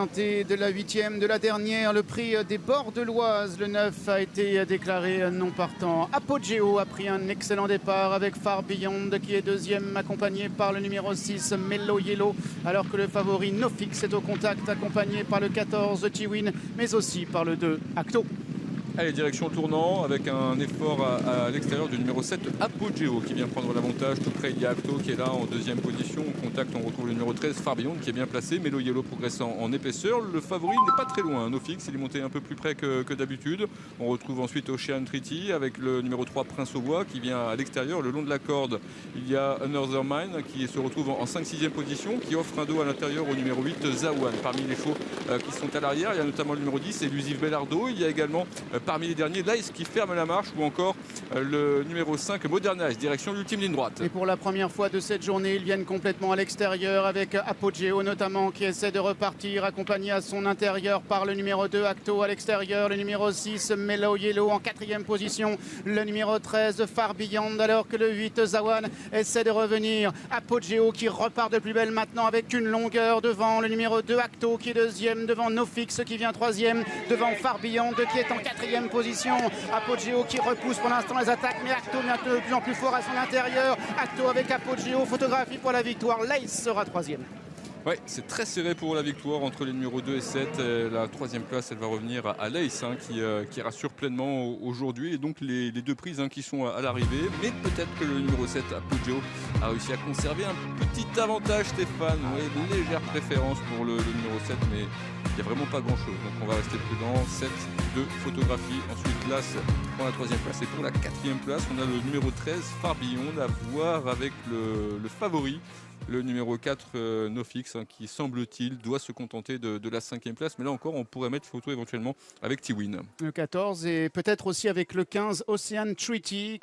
De la 8e de la dernière, le prix des bords de l'Oise, le 9 a été déclaré non partant. Apogeo a pris un excellent départ avec Far Beyond qui est deuxième, accompagné par le numéro 6 Mellow Yellow, alors que le favori Nofix est au contact, accompagné par le 14 Tiwin, mais aussi par le 2 Acto. Allez, direction tournant avec un effort à l'extérieur du numéro 7 Apogeo qui vient prendre l'avantage. Tout près, il y a Acto qui est là en deuxième position. Au contact, on retrouve le numéro 13 Far Beyond qui est bien placé. Mellow Yellow progressant en épaisseur. Le favori n'est pas très loin. Nofix, il est monté un peu plus près que d'habitude. On retrouve ensuite Ocean Treaty avec le numéro 3 Prince au Bois qui vient à l'extérieur. Le long de la corde, il y a Another Mine qui se retrouve en 5-6e position, qui offre un dos à l'intérieur au numéro 8 Zawan. Parmi les chevaux qui sont à l'arrière, il y a notamment le numéro 10 Elusive Bellardo. Il y a également parmi les derniers Lice qui ferme la marche, ou encore le numéro 5 Modernize, direction l'ultime ligne droite. Et pour la première fois de cette journée, ils viennent complètement à l'extérieur avec Apogeo notamment qui essaie de repartir, accompagné à son intérieur par le numéro 2 Acto à l'extérieur, le numéro 6 Mellow Yellow en 4e position, le numéro 13 Far Beyond, alors que le 8 Zawan essaie de revenir. Apogeo qui repart de plus belle maintenant avec une longueur devant le numéro 2 Acto qui est deuxième, devant Nofix qui vient troisième, devant Far Beyond qui est en 4e position. Apogeo qui repousse pour l'instant les attaques, mais Acto vient de plus en plus fort à son intérieur. Acto avec Apogeo, photographie pour la victoire. Lice sera troisième. Ouais, c'est très serré pour la victoire entre les numéros 2 et 7. La troisième place, elle va revenir à Lice qui rassure pleinement aujourd'hui. Et donc les deux prises qui sont à l'arrivée. Mais peut-être que le numéro 7, Apogeo, a réussi à conserver un petit avantage, Stéphane. Ouais, une légère préférence pour le numéro 7, mais il n'y a vraiment pas grand-chose. Donc on va rester prudent. 7 de photographie. Ensuite, Las prend la troisième place. Et pour la quatrième place, on a le numéro 13, Far Beyond, à voir avec le favori. Le numéro 4, Nofix, qui semble-t-il doit se contenter de la 5e place. Mais là encore, on pourrait mettre photo éventuellement avec Tiwin. Le 14 et peut-être aussi avec le 15 Ocean Treaty.